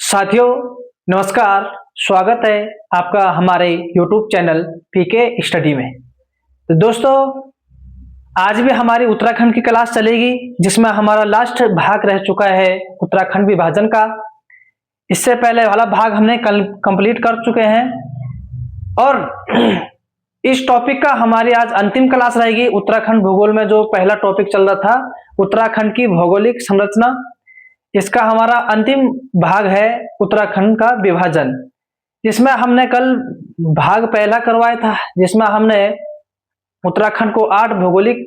साथियों नमस्कार। स्वागत है आपका हमारे YouTube चैनल पीके स्टडी में। तो दोस्तों आज भी हमारी उत्तराखंड की क्लास चलेगी जिसमें हमारा लास्ट भाग रह चुका है उत्तराखंड विभाजन का। इससे पहले वाला भाग हमने कल कंप्लीट कर चुके हैं और इस टॉपिक का हमारी आज अंतिम क्लास रहेगी। उत्तराखंड भूगोल में जो पहला टॉपिक चल रहा था उत्तराखंड की भौगोलिक संरचना, इसका हमारा अंतिम भाग है उत्तराखंड का विभाजन, जिसमें हमने कल भाग पहला करवाया था जिसमें हमने उत्तराखंड को 8 भौगोलिक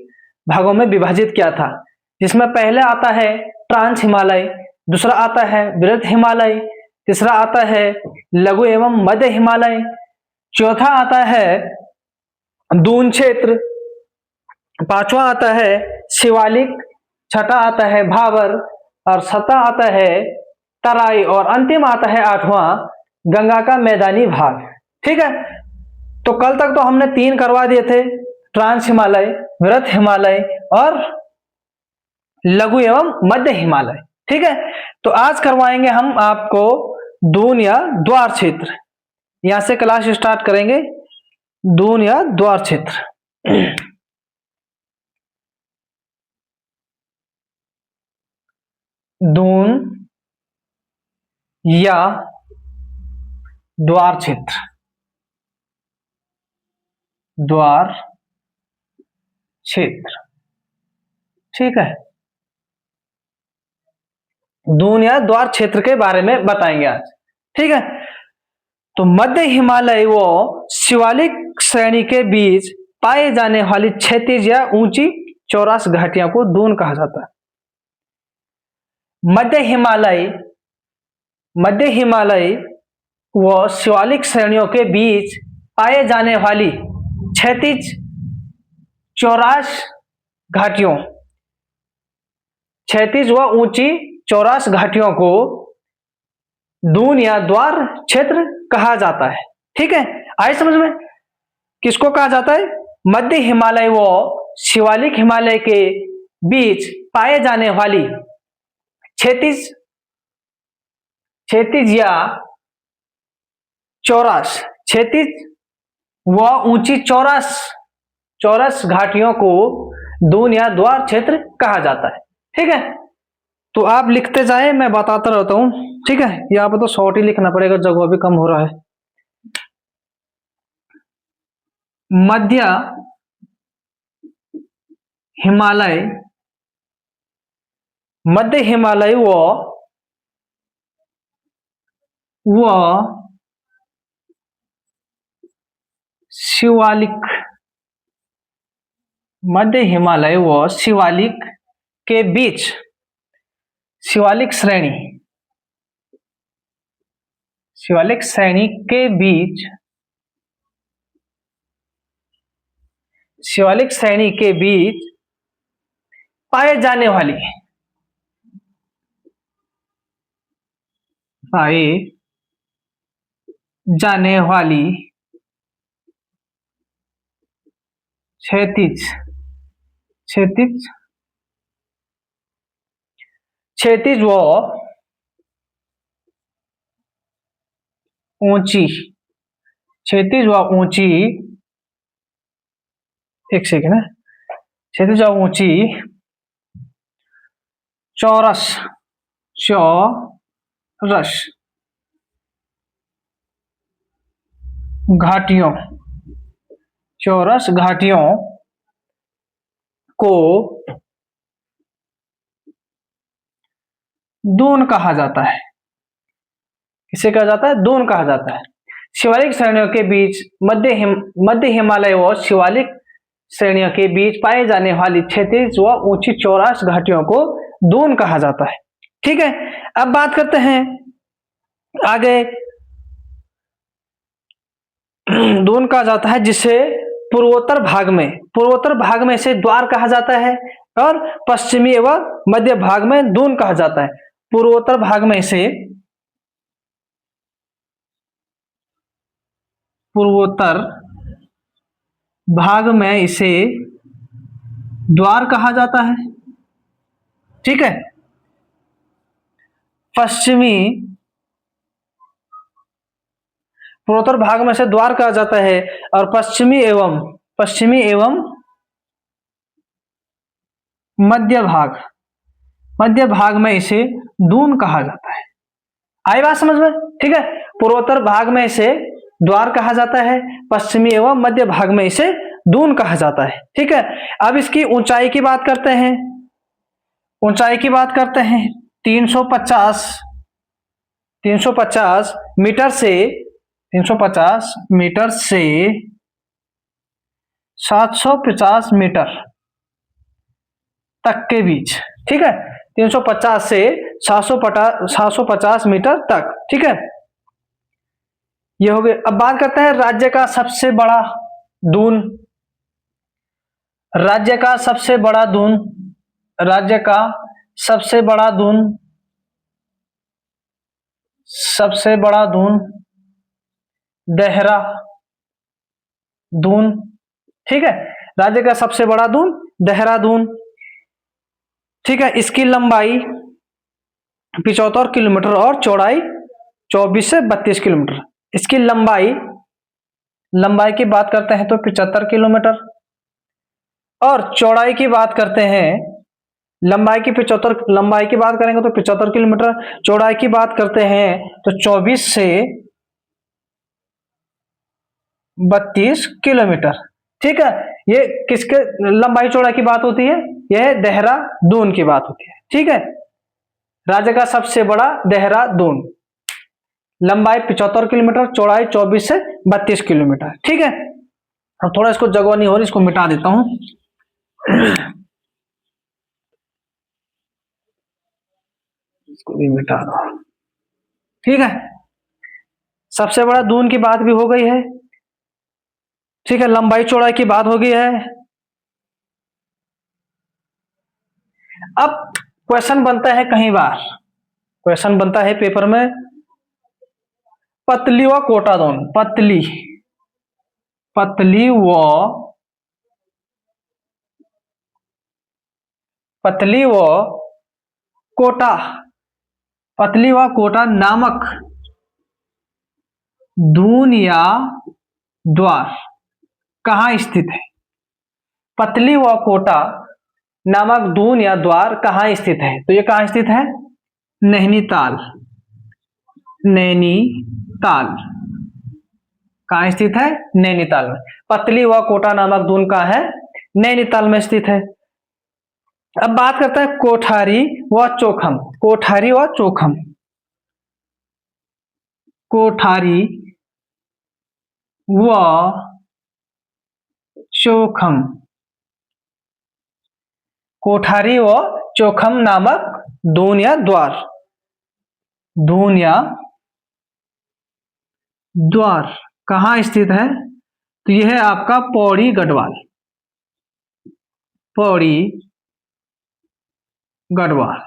भागों में विभाजित किया था। जिसमें पहले आता है ट्रांस हिमालय, दूसरा आता है वृहद हिमालय, तीसरा आता है लघु एवं मध्य हिमालय, चौथा आता है दून क्षेत्र, पांचवा आता है शिवालिक, छठा आता है भाबर और सातवां आता है तराई और अंतिम आता है 8वां गंगा का मैदानी भाग। ठीक है, तो कल तक तो हमने 3 करवा दिए थे, ट्रांस हिमालय, वृहद हिमालय और लघु एवं मध्य हिमालय। ठीक है, तो आज करवाएंगे हम आपको दून या द्वार क्षेत्र। यहां से क्लास स्टार्ट करेंगे, दून या द्वार क्षेत्र। दून या द्वार क्षेत्र, द्वार क्षेत्र। ठीक है, दून या द्वार क्षेत्र के बारे में बताएंगे आज। ठीक है, तो मध्य हिमालय व शिवालिक श्रेणी के बीच पाए जाने वाली क्षैतिज या ऊंची चौरास घाटियों को दून कहा जाता है। मध्य हिमालय व शिवालिक श्रेणियों के बीच पाए जाने वाली क्षैतिज चौरास घाटियों, क्षैतिज व ऊंची चौरास घाटियों को दून या द्वार क्षेत्र कहा जाता है। ठीक है, आइए समझ में किसको कहा जाता है। मध्य हिमालय व शिवालिक हिमालय के बीच पाए जाने वाली क्षैतिज या चौरास, क्षैतिज व ऊंची चौरस घाटियों को दून या द्वार क्षेत्र कहा जाता है। ठीक है, तो आप लिखते जाए, मैं बताता रहता हूं। ठीक है, यहाँ पर तो शॉर्ट ही लिखना पड़ेगा, जगह भी कम हो रहा है। मध्य हिमालय व शिवालिक, मध्य हिमालय व शिवालिक के बीच, शिवालिक श्रेणी के बीच, शिवालिक श्रेणी के बीच पाए जाने वाली क्षैतिज व ऊंची, एक सेकेंड है, क्षैतिज व ऊंची चौरस घाटियों को दून कहा जाता है। किसे कहा जाता है? दून कहा जाता है। शिवालिक श्रेणियों के बीच, मध्य हिमालय व शिवालिक श्रेणियों के बीच पाए जाने वाली क्षैतिज व ऊंची चौरास घाटियों को दून कहा जाता है। ठीक है, अब बात करते हैं आगे। दून कहा जाता है जिसे पूर्वोत्तर भाग में से द्वार कहा जाता है और पश्चिमी एवं मध्य भाग में दून कहा जाता है। पूर्वोत्तर भाग में इसे द्वार कहा जाता है। ठीक है, पश्चिमी पूर्वोत्तर भाग में इसे द्वार कहा जाता है, और पश्चिमी एवं मध्य भाग में इसे दून कहा जाता है। आई बात समझ में? ठीक है, पूर्वोत्तर भाग में इसे द्वार कहा जाता है, पश्चिमी एवं मध्य भाग में इसे दून कहा जाता है। ठीक है, अब इसकी ऊंचाई की बात करते हैं। 350 मीटर से 750 मीटर तक के बीच। ठीक है, 350 से 750 मीटर तक। ठीक है, ये हो गए। अब बात करते हैं राज्य का सबसे बड़ा दून। राज्य का सबसे बड़ा दून देहरादून। ठीक है, राज्य का सबसे बड़ा दून देहरादून। ठीक है, इसकी लंबाई 75 किलोमीटर और चौड़ाई 24 से 32 किलोमीटर। इसकी लंबाई की बात करते हैं तो 75 किलोमीटर, और चौड़ाई की बात करते हैं, लंबाई की बात करेंगे तो 75 किलोमीटर, चौड़ाई की बात करते हैं तो 24 से 32 किलोमीटर। ठीक है, ये किसके लंबाई चौड़ाई की बात होती है? यह देहरादून की बात होती है। ठीक है, राज्य का सबसे बड़ा देहरादून, लंबाई 75 किलोमीटर, चौड़ाई 24 से 32 किलोमीटर। ठीक है, अब थोड़ा इसको जगह नहीं हो रही, इसको मिटा देता हूं। इसको भी मिटा दो। ठीक है, सबसे बड़ा दून की बात भी हो गई है। ठीक है, लंबाई चौड़ाई की बात हो गई है। अब क्वेश्चन बनता है, कई बार क्वेश्चन बनता है पेपर में, पतली व कोटा दून। पतली व कोटा नामक दून या द्वार कहाँ स्थित है? पतली व कोटा नामक दून या द्वार कहाँ स्थित है? तो ये कहाँ स्थित है? नैनीताल। कहाँ स्थित है? नैनीताल में। पतली व कोटा नामक दून कहाँ है? नैनीताल में स्थित है। अब बात करते हैं कोठारी व चोखम। कोठारी व चोखम नामक दून या द्वार कहाँ स्थित है? तो यह है आपका पौड़ी गढ़वाल।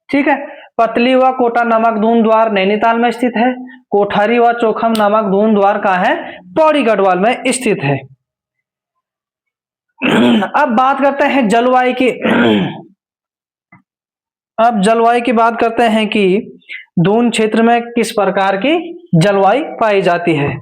ठीक है, पतली व कोटा नामक दून द्वार नैनीताल में स्थित है। कोठारी व चोखम नामक दून द्वार कहाँ है? पौड़ी गढ़वाल में स्थित है। अब बात करते हैं जलवायु की। अब जलवायु की बात करते हैं कि दून क्षेत्र में किस प्रकार की जलवायु पाई जाती है।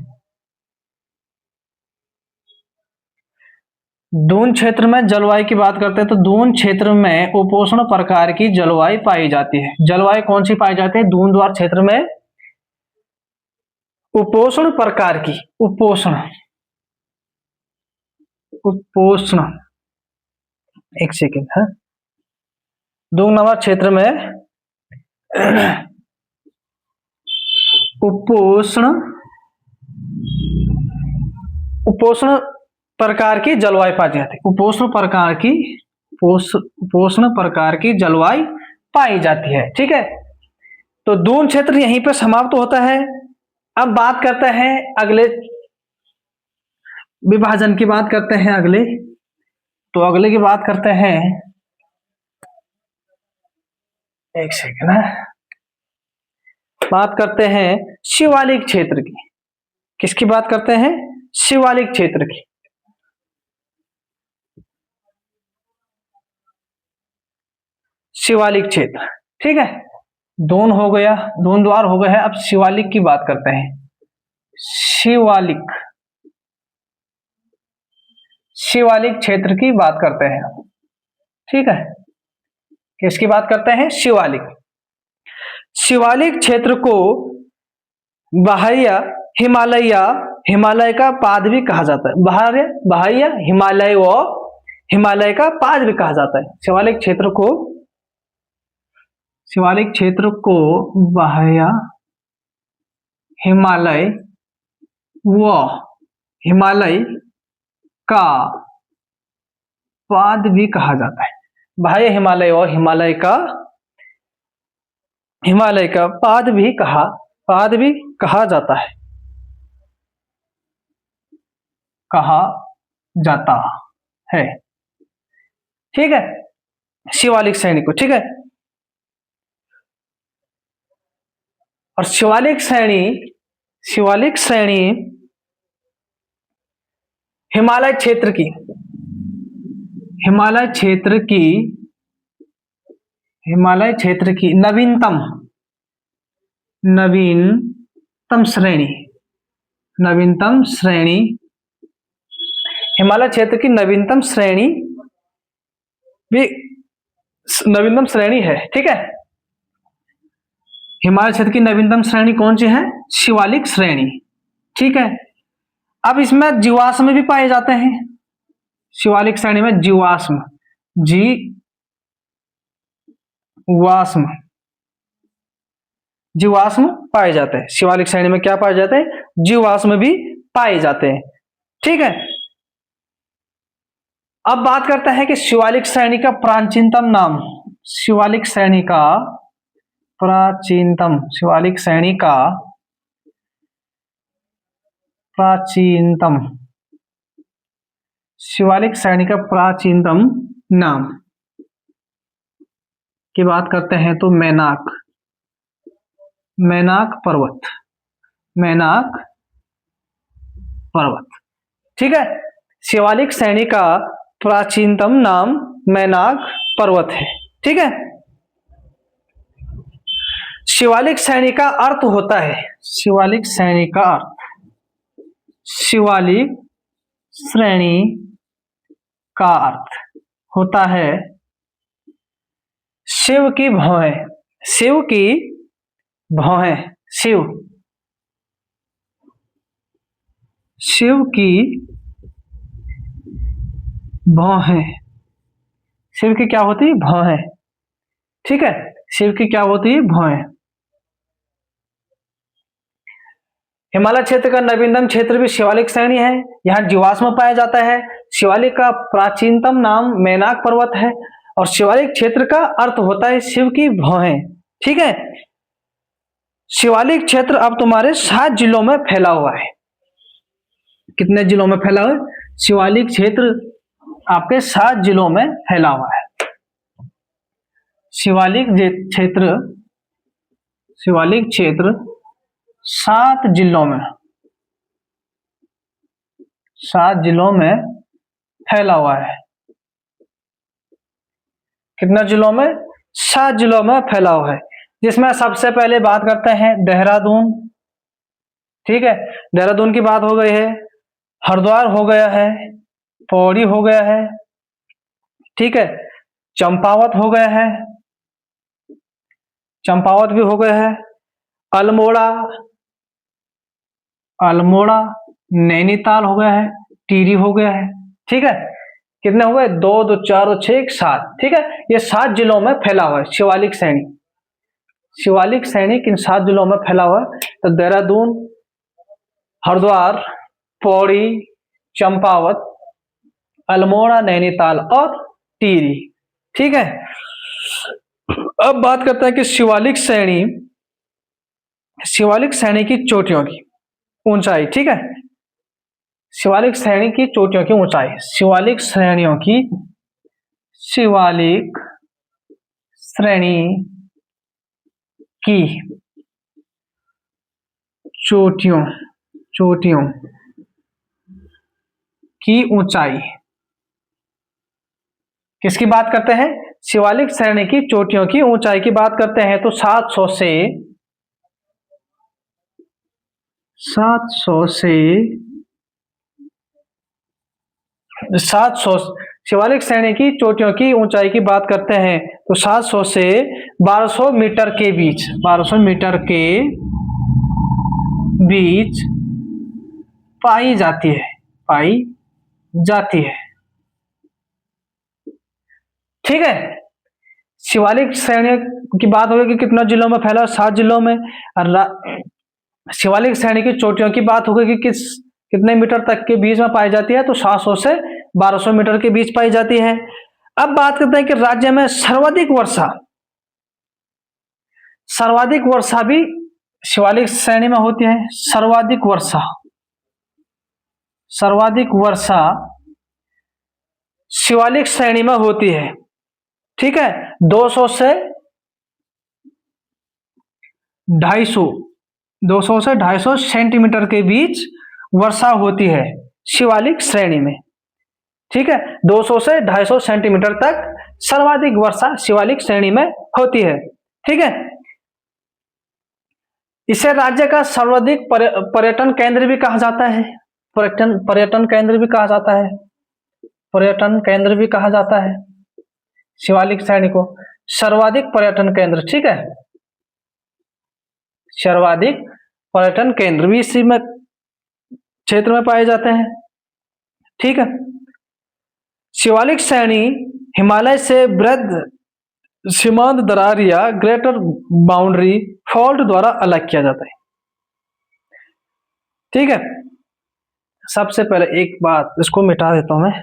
दून क्षेत्र में जलवायु की बात करते हैं तो दून क्षेत्र में उपोष्ण प्रकार की जलवायु पाई जाती है। जलवायु कौन सी पाई जाती है? दून द्वार क्षेत्र में उपोष्ण प्रकार की, उपोष्ण एक सेकेंड है। दून नंबर क्षेत्र में उपोष्ण प्रकार की जलवायु पाई जाती है। उपोष्ण प्रकार की जलवायु पाई जाती है। ठीक है, तो दून क्षेत्र यहीं पर समाप्त होता है। अब बात करते हैं अगले विभाजन की बात करते हैं। अगले की बात करते हैं, एक सेकेंड है, बात करते हैं शिवालिक क्षेत्र की। किसकी बात करते हैं? शिवालिक क्षेत्र की। शिवालिक क्षेत्र, ठीक है, दून हो गया, दून द्वार हो गया है। अब शिवालिक की बात करते हैं। शिवालिक, शिवालिक क्षेत्र की बात करते हैं। ठीक है, किसकी बात करते हैं? शिवालिक। शिवालिक क्षेत्र को बाह्य हिमालय, हिमालय का पाद भी कहा जाता है। बाह्य, बाह्य हिमालय व हिमालय का पाद भी कहा जाता है। शिवालिक क्षेत्र को, शिवालिक क्षेत्र को बाह्य हिमालय व हिमालय का पाद भी कहा जाता है। बाह्य हिमालय और हिमालय का, हिमालय का पाद भी कहा जाता है, कहा जाता है। ठीक है, शिवालिक श्रेणी को। ठीक है, और शिवालिक श्रेणी, शिवालिक श्रेणी हिमालय क्षेत्र की, हिमालय क्षेत्र की, हिमालय क्षेत्र की नवीनतम, नवीनतम श्रेणी, नवीनतम श्रेणी, हिमालय क्षेत्र की नवीनतम श्रेणी भी नवीनतम श्रेणी है। ठीक है, हिमालय क्षेत्र की नवीनतम श्रेणी कौन सी है? शिवालिक श्रेणी। ठीक है, अब इसमें जीवाश्म भी पाए जाते हैं। शिवालिक श्रेणी में जीवाश्म, जीवाश्म, जीवाश्म पाए जाते हैं। शिवालिक श्रेणी में क्या पाए जाते हैं? जीवाश्म भी पाए जाते हैं। ठीक है, अब बात करते हैं कि शिवालिक श्रेणी का प्राचीनतम नाम। शिवालिक श्रेणी का प्राचीनतम, शिवालिक श्रेणी का प्राचीनतम, शिवालिक श्रेणी का प्राचीनतम नाम की बात करते हैं तो मैनाक, मैनाक पर्वत, मैनाक पर्वत। ठीक है, शिवालिक श्रेणी का प्राचीनतम नाम मैनाक पर्वत है। ठीक है, शिवालिक श्रेणी का अर्थ होता है, शिवालिक श्रेणी का अर्थ, शिवालिक श्रेणी का अर्थ होता है शिव की भौहें, शिव की भौहें, शिव, शिव की भौहें, शिव की क्या होती है? भौहें। ठीक है, शिव की क्या होती है? भौहें। हिमालय क्षेत्र का नवीनतम क्षेत्र भी शिवालिक श्रेणी है। यहाँ जीवाश्म पाया जाता है। शिवालिक का प्राचीनतम नाम मैनाक पर्वत है और शिवालिक क्षेत्र का अर्थ होता है शिव की भौहें। ठीक है, शिवालिक क्षेत्र अब तुम्हारे 7 जिलों में फैला हुआ है। कितने जिलों में फैला हुआ है? शिवालिक क्षेत्र आपके 7 जिलों में फैला हुआ है। शिवालिक क्षेत्र, शिवालिक क्षेत्र 7 जिलों में, 7 जिलों में फैला हुआ है। कितना जिलों में? 7 जिलों में फैला हुआ है, जिसमें सबसे पहले बात करते हैं देहरादून। ठीक है, देहरादून की बात हो गई है, हरिद्वार हो गया है, पौड़ी हो गया है, ठीक है, चंपावत हो गया है, चंपावत भी हो गया है, अल्मोड़ा, अल्मोड़ा, नैनीताल हो गया है, टिहरी हो गया है। ठीक है, कितने हो गए? 2 2 4 2 6 7। ठीक है, ये 7 जिलों में फैला हुआ है शिवालिक श्रेणी। शिवालिक श्रेणी किन 7 जिलों में फैला हुआ है? तो देहरादून, हरिद्वार, पौड़ी, चंपावत, अल्मोड़ा, नैनीताल और टिहरी। ठीक है, अब बात करते हैं कि शिवालिक श्रेणी, शिवालिक श्रेणी की चोटियों की ऊंचाई। ठीक है, शिवालिक श्रेणी की चोटियों की ऊंचाई, शिवालिक श्रेणियों की, शिवालिक श्रेणी की चोटियों, चोटियों की ऊंचाई, किसकी बात करते हैं? शिवालिक श्रेणी की चोटियों की ऊंचाई की बात करते हैं तो 700 से 700 शिवालिक श्रेणी की चोटियों की ऊंचाई की बात करते हैं तो 700 से 1200 मीटर के बीच 1200 मीटर के बीच पाई जाती है। ठीक है, शिवालिक श्रेणी की बात होगी कि कितना जिलों में फैला है, 7 जिलों में। और शिवालिक श्रेणी की चोटियों की बात होगी कि कितने मीटर तक के बीच में पाई जाती है तो 700 से 1200 मीटर के बीच पाई जाती है। अब बात करते हैं कि राज्य में सर्वाधिक वर्षा भी शिवालिक श्रेणी में होती है। सर्वाधिक वर्षा शिवालिक श्रेणी में होती है। ठीक है, 200 से 250 सेंटीमीटर के बीच वर्षा होती है शिवालिक श्रेणी में। ठीक है, 200 से 250 सेंटीमीटर तक सर्वाधिक वर्षा शिवालिक श्रेणी में होती है। ठीक है, इसे राज्य का सर्वाधिक पर्यटन केंद्र भी कहा जाता है। पर्यटन केंद्र भी कहा जाता है शिवालिक श्रेणी को, सर्वाधिक पर्यटन केंद्र। ठीक है, सर्वाधिक पर्यटन केंद्र भी इसी में क्षेत्र में पाए जाते हैं। ठीक है, शिवालिक श्रेणी हिमालय से वृहद सीमांत दरार या ग्रेटर बाउंड्री फॉल्ट द्वारा अलग किया जाता है। ठीक है, सबसे पहले एक बात इसको मिटा देता हूं मैं।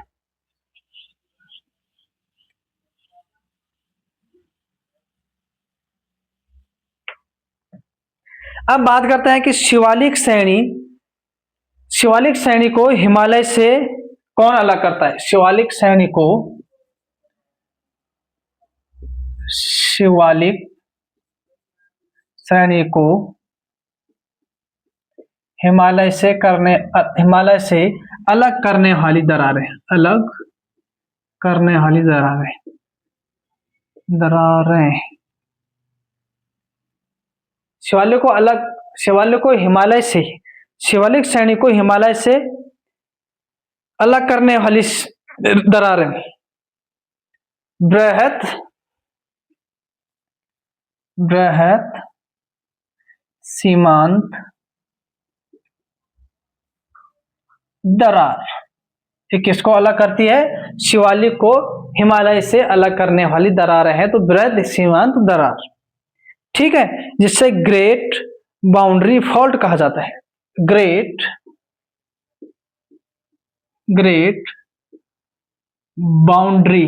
अब बात करते हैं कि शिवालिक श्रेणी को हिमालय से कौन अलग करता है। शिवालिक श्रेणी को हिमालय से अलग करने वाली दरारें शिवालिक श्रेणी को हिमालय से अलग करने वाली दरारें बृहत सीमांत दरार, ये किसको अलग करती है? शिवालिक को हिमालय से अलग करने वाली दरारें हैं तो बृहद सीमांत दरार। ठीक है, जिससे ग्रेट बाउंड्री फॉल्ट कहा जाता है। ग्रेट बाउंड्री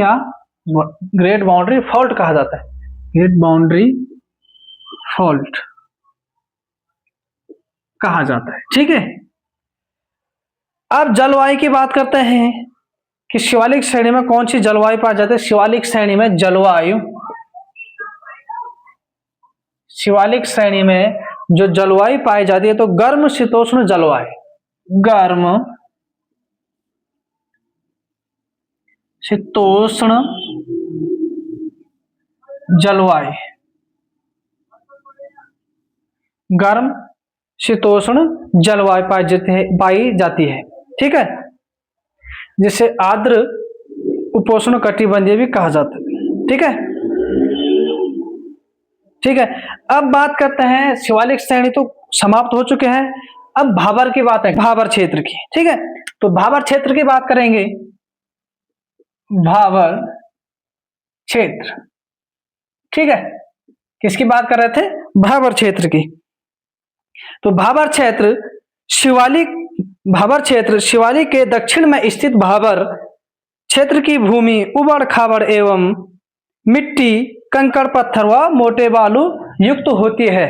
या ग्रेट बाउंड्री फॉल्ट कहा जाता है। ग्रेट बाउंड्री फॉल्ट कहा जाता है। ठीक है, अब जलवायु की बात करते हैं कि शिवालिक श्रेणी में कौन सी जलवायु पाई जाती है। शिवालिक श्रेणी में जो जलवायु पाई जाती है तो गर्म शीतोष्ण जलवायु। गर्म शीतोष्ण जलवायु पाई जाती है। ठीक है, जिसे आर्द्र उपोष्ण कटिबंधीय भी कहा जाता है। ठीक है, अब बात करते हैं, शिवालिक श्रेणी तो समाप्त हो चुके हैं। अब भाबर की बात है, भाबर क्षेत्र की। ठीक है, तो भाबर क्षेत्र की बात करेंगे। भाबर क्षेत्र, ठीक है, किसकी बात कर रहे थे? भाबर क्षेत्र की। तो भाबर क्षेत्र शिवालिक के दक्षिण में स्थित भाबर क्षेत्र की भूमि उबड़ खाबड़ एवं मिट्टी, कंकड़, पत्थर व मोटे बालू युक्त होती है।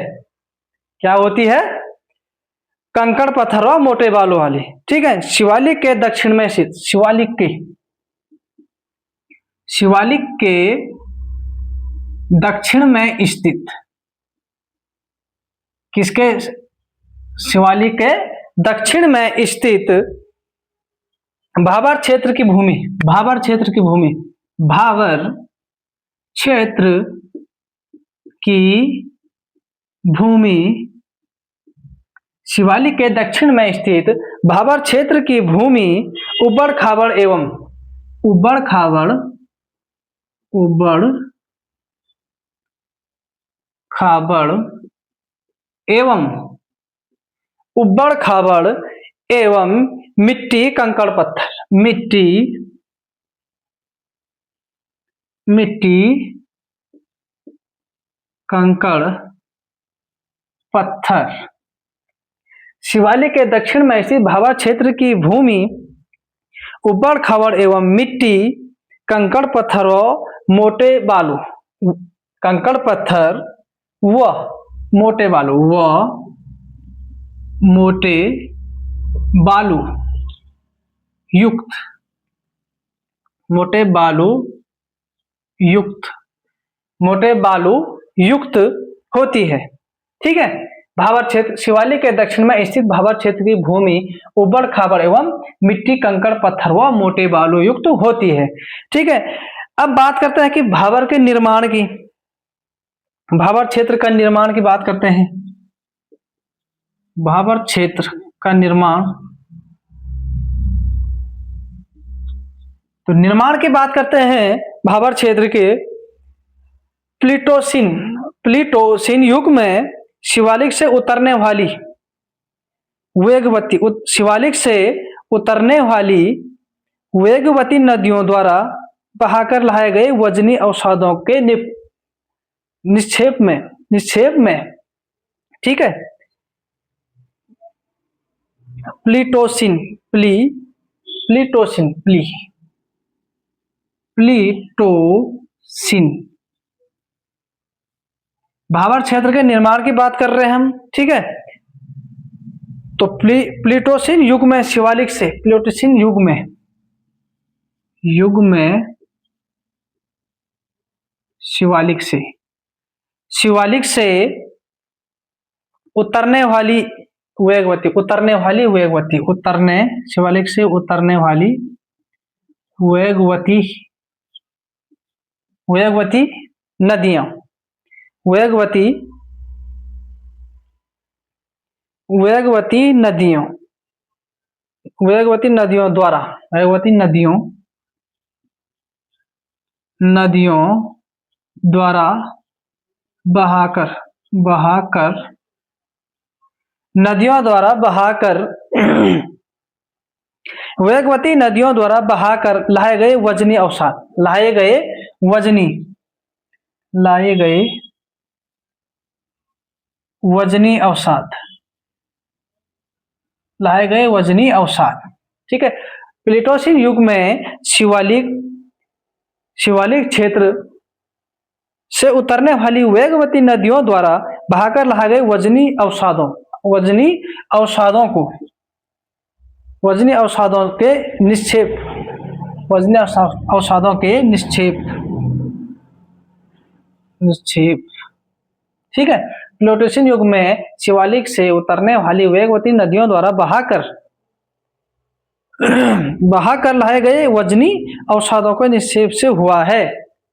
क्या होती है? कंकड़, पत्थर व मोटे बालू वाली। ठीक है, शिवालिक के दक्षिण में स्थित, शिवालिक के दक्षिण में स्थित किसके, शिवालिक के दक्षिण में स्थित भाबर क्षेत्र की भूमि, भाबर क्षेत्र की भूमि, भाबर क्षेत्र की भूमि, शिवालिक के दक्षिण में स्थित भाबर क्षेत्र की भूमि उबड़ खाबड़ एवं उबड़ खाबड़ उबड़ खाबड़ एवं उबड़ खाबड़ एवं मिट्टी कंकड़ पत्थर, मिट्टी मिट्टी कंकड़ पत्थर, शिवालिक के दक्षिण में स्थित भाबर क्षेत्र की भूमि उबड़ खाबड़ एवं मिट्टी कंकड़ पत्थर व मोटे बालू, कंकड़ पत्थर व मोटे बालू व मोटे बालू युक्त, मोटे बालू युक्त, मोटे बालू युक्त होती है। ठीक है, भाबर क्षेत्र, शिवालिक के दक्षिण में स्थित भाबर क्षेत्र की भूमि उबड़ खाबड़ एवं मिट्टी कंकड़ पत्थर व मोटे बालू युक्त होती है। ठीक है, अब बात करते हैं कि भाबर के निर्माण की, भाबर क्षेत्र का निर्माण की बात करते हैं। भाबर क्षेत्र का निर्माण, तो निर्माण की बात करते हैं भाबर क्षेत्र के प्लीटोसीन युग में शिवालिक से उतरने वाली वेगवती, शिवालिक से उतरने वाली वेगवती नदियों द्वारा बहाकर लाए गए वजनी अवसादों के निक्षेप में, ठीक है, प्लीटोसीन भाबर क्षेत्र के निर्माण की बात कर रहे हैं हम। ठीक है, तो प्लीटोसीन युग में शिवालिक से, प्लीटोसीन युग में शिवालिक से उतरने वाली वेगवती, शिवालिक से उतरने वाली वेगवती नदियां, वेगवती नदियों द्वारा बहाकर वेगवती नदियों द्वारा बहाकर लाए गए वजनी अवसाद, लाए गए वजनी अवसाद। ठीक है, प्लीटोसीन युग में शिवालिक क्षेत्र से उतरने वाली वेगवती नदियों द्वारा बहाकर लाए गए वजनी अवसादों के निक्षेप। ठीक है, प्लीटोसीन युग में शिवालिक से उतरने वाली वेगवती नदियों द्वारा बहाकर लाए गए वजनी अवसादों के निक्षेप से हुआ है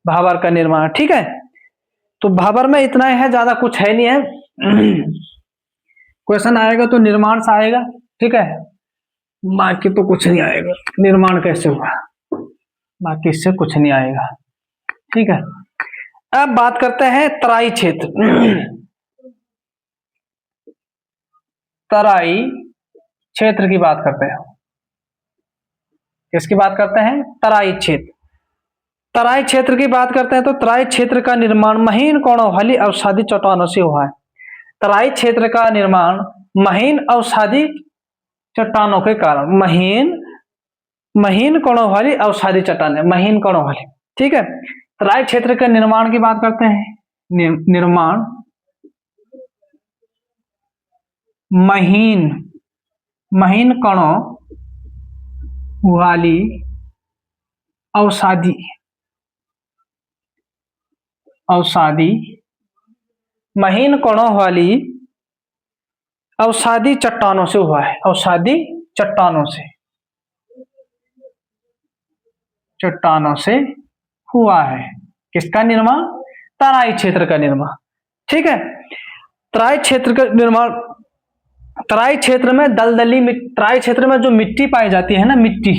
भाबर का निर्माण। ठीक है, तो भाबर में इतना है, ज्यादा कुछ है नहीं है। क्वेश्चन आएगा तो निर्माण से आएगा। ठीक है, बाकी तो कुछ नहीं आएगा, निर्माण कैसे हुआ बाकी इससे कुछ नहीं आएगा। ठीक है, अब बात करते हैं तराई क्षेत्र। तराई क्षेत्र की बात करते हैं, किसकी बात करते हैं, तराई क्षेत्र। तराई क्षेत्र की बात करते हैं तो तराई क्षेत्र का निर्माण महीन कोणों वाली अवसादी चट्टानों से हुआ है। तराई क्षेत्र का निर्माण महीन अवसादी चट्टानों के कारण, महीन कोणों वाली अवसादी चट्टानें, महीन कोणों वाली। ठीक है, तराई क्षेत्र के निर्माण की बात करते हैं। निर्माण महीन कणों वाली अवसादी महीन कणों वाली अवसादी चट्टानों से हुआ है, अवसादी चट्टानों से, चट्टानों से हुआ है। किसका निर्माण? तराई क्षेत्र का निर्माण। ठीक है, तराई क्षेत्र का निर्माण, तराई क्षेत्र में दलदली तराई क्षेत्र में जो मिट्टी पाई जाती है ना, मिट्टी,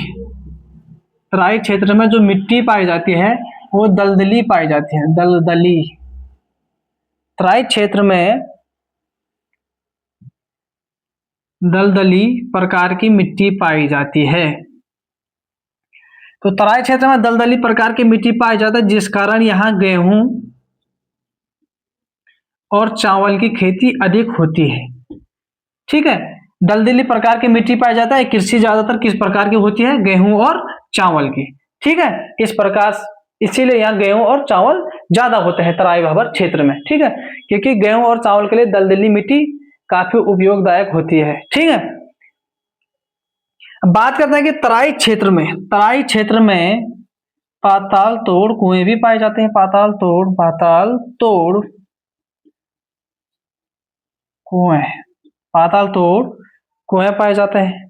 तराई क्षेत्र में जो मिट्टी पाई जाती है वो दलदली पाई जाती है, दलदली। तराई क्षेत्र में दलदली प्रकार की मिट्टी पाई जाती है। तो तराई क्षेत्र में दलदली प्रकार की मिट्टी पाई जाती है, जिस कारण यहाँ गेहूं और चावल की खेती अधिक होती है। ठीक है, दलदली प्रकार की मिट्टी पाई जाता है। कृषि ज्यादातर किस प्रकार की होती है? गेहूं और चावल की। ठीक है, इस प्रकार, इसीलिए यहाँ गेहूं और चावल ज्यादा होते हैं तराई भाबर क्षेत्र में। ठीक है, क्योंकि गेहूं और चावल के लिए दलदली मिट्टी काफी उपयोगदायक होती है। ठीक है, बात करते हैं कि तराई क्षेत्र में, तराई क्षेत्र में पाताल तोड़ कुएं भी पाए जाते हैं। पाताल तोड़ कुएं, पाताल तोड़ कुएं पाए जाते हैं।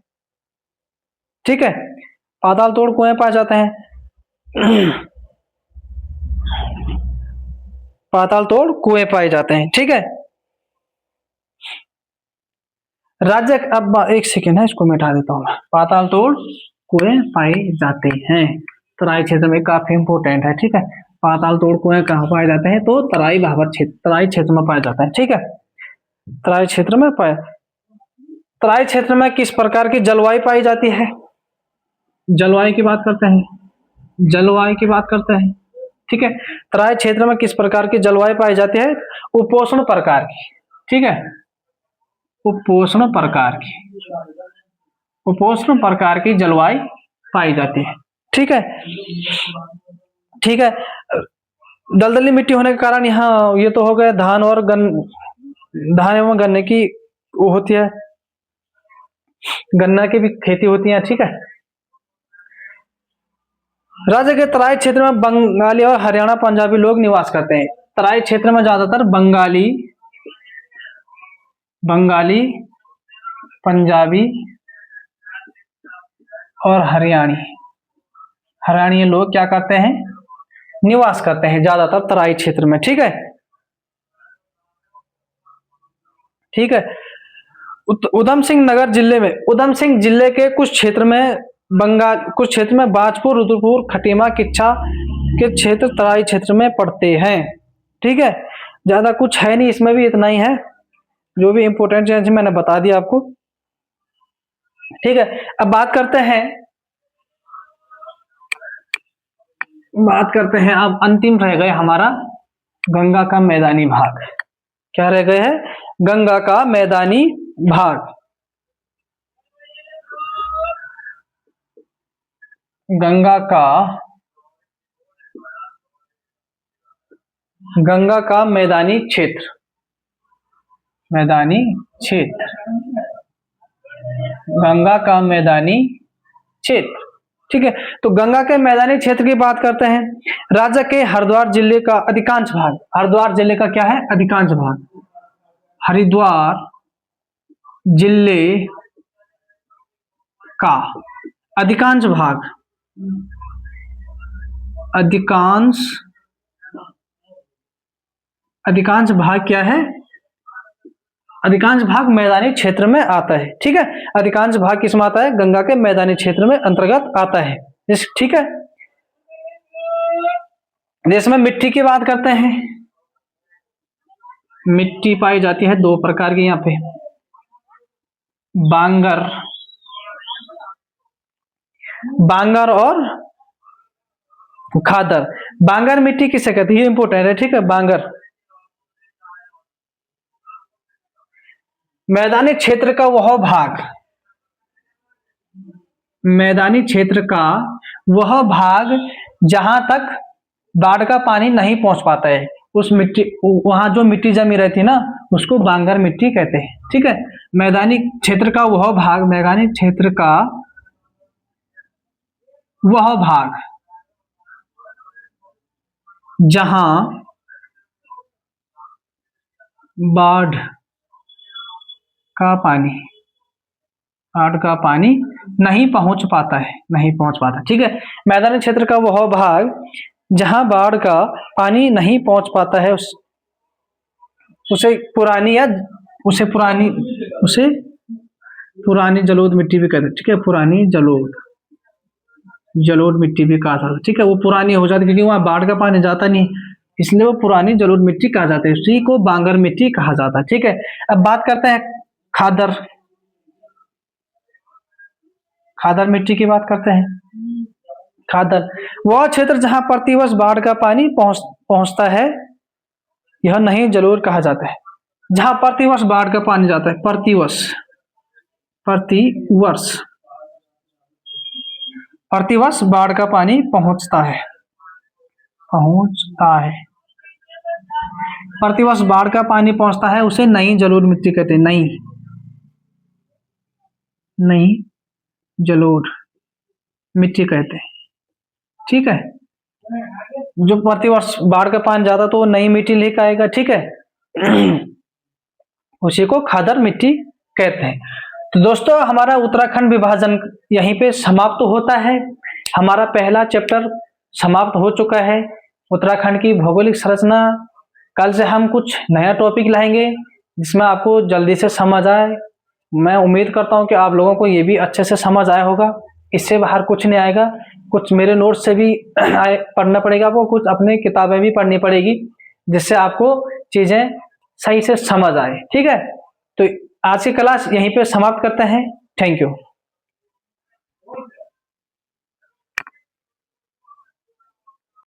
ठीक है, पाताल तोड़ कुएं पाए जाते हैं। पाताल तोड़ कुएं पाए जाते हैं। ठीक है, राज्य, अब एक सेकेंड है, इसको मिटा देता हूं मैं। पाताल तोड़ कुएं पाए जाते हैं तराई क्षेत्र में, काफी इंपोर्टेंट है। ठीक है, पाताल तोड़ कुएं कहाँ पाए जाते हैं? तो तराई भाबर क्षेत्र, तराई क्षेत्र में पाए जाते हैं। ठीक है, तराई क्षेत्र में पाए, तराई क्षेत्र में किस प्रकार की जलवायु पाई जाती है? जलवायु की बात करते हैं, जलवायु की बात करते हैं। ठीक है, तराई क्षेत्र में किस प्रकार की जलवायु पाई जाती है? उपोष्ण प्रकार की। ठीक है, उपोष्ण प्रकार की, उपोष्ण प्रकार की जलवायु पाई जाती है। ठीक है, ठीक है, दलदली मिट्टी होने के कारण यहाँ, ये तो हो गया धान और धान एवं गन्ने की वो होती है, गन्ना की भी खेती होती है। ठीक है, राज्य के तराई क्षेत्र में बंगाली और हरियाणा पंजाबी लोग निवास करते हैं। तराई क्षेत्र में ज्यादातर बंगाली, पंजाबी और हरियाणी लोग क्या करते हैं? निवास करते हैं ज्यादातर तराई क्षेत्र में। ठीक है, ठीक है, उधम सिंह नगर जिले में, उधम सिंह जिले के कुछ क्षेत्र में कुछ क्षेत्र में बाजपुर, रुद्रपुर, खटीमा, किच्छा के क्षेत्र तराई क्षेत्र में पड़ते हैं। ठीक है, ज्यादा कुछ है नहीं इसमें भी, इतना ही है, जो भी इंपोर्टेंट चीज मैंने बता दिया आपको। ठीक है, अब बात करते हैं, अब अंतिम रह गए हमारा गंगा का मैदानी भाग। क्या रह गए हैं? गंगा का मैदानी भाग। गंगा का मैदानी क्षेत्र, गंगा का मैदानी क्षेत्र। ठीक है, तो गंगा के मैदानी क्षेत्र की बात करते हैं। राज्य के हरिद्वार जिले का अधिकांश भाग, हरिद्वार जिले का क्या है? अधिकांश भाग, हरिद्वार जिले का अधिकांश भाग, अधिकांश भाग क्या है? अधिकांश भाग मैदानी क्षेत्र में आता है। ठीक है, अधिकांश भाग किसमें आता है? गंगा के मैदानी क्षेत्र में अंतर्गत आता है। ठीक है, देश में मिट्टी की बात करते हैं। मिट्टी पाई जाती है दो प्रकार की यहाँ पे, बांगर और खादर। बांगर मिट्टी किसे कहते हैं? ये इंपोर्टेंट है। ठीक है, बांगर मैदानी क्षेत्र का वह भाग, मैदानी क्षेत्र का वह भाग जहां तक बाढ़ का पानी नहीं पहुंच पाता है, उस मिट्टी, वहां जो मिट्टी जमी रहती है ना, उसको बांगर मिट्टी कहते हैं। ठीक है, मैदानी क्षेत्र का वह भाग, मैदानी क्षेत्र का वह भाग जहां बाढ़ का पानी, बाढ़ का पानी नहीं पहुंच पाता है, नहीं पहुंच पाता। ठीक है, मैदानी क्षेत्र का वह भाग जहां बाढ़ का पानी नहीं पहुंच पाता है उसे पुरानी या उसे पुरानी जलोढ़ मिट्टी भी कहते हैं। ठीक है, पुरानी जलोढ़ मिट्टी भी कहा जाता है। ठीक है, वो पुरानी हो जाती है क्योंकि वहां बाढ़ का पानी जाता नहीं, इसलिए वो पुरानी जलोढ़ मिट्टी कहा जाता है, उसी को बांगर मिट्टी कहा जाता है। ठीक है, अब बात करते हैं खादर मिट्टी की बात करते हैं। खादर वह क्षेत्र जहां प्रतिवर्ष बाढ़ का पानी पहुंचता है, यह नहीं जलोढ़ कहा जाता है। जहां प्रतिवर्ष बाढ़ का पानी जाता है, प्रतिवर्ष बाढ़ का पानी पहुंचता है, प्रतिवर्ष बाढ़ का पानी पहुंचता है, उसे नई जलोढ़ मिट्टी कहते हैं। नई जलोढ़ मिट्टी कहते हैं। ठीक है, जो प्रतिवर्ष बाढ़ का पानी जाता तो वो नई मिट्टी लेकर आएगा। ठीक है, उसी को खादर मिट्टी कहते हैं। तो दोस्तों, हमारा उत्तराखंड विभाजन यहीं पे समाप्त होता है। हमारा पहला चैप्टर समाप्त हो चुका है, उत्तराखंड की भौगोलिक संरचना। कल से हम कुछ नया टॉपिक लाएंगे जिसमें आपको जल्दी से समझ आए। मैं उम्मीद करता हूं कि आप लोगों को ये भी अच्छे से समझ आया होगा। इससे बाहर कुछ नहीं आएगा, कुछ मेरे नोट्स से भी पढ़ना पड़ेगा आपको, कुछ अपने किताबें भी पढ़नी पड़ेगी जिससे आपको चीजें सही से समझ आए। ठीक है, तो आज की क्लास यहीं पे समाप्त करते हैं। Thank you.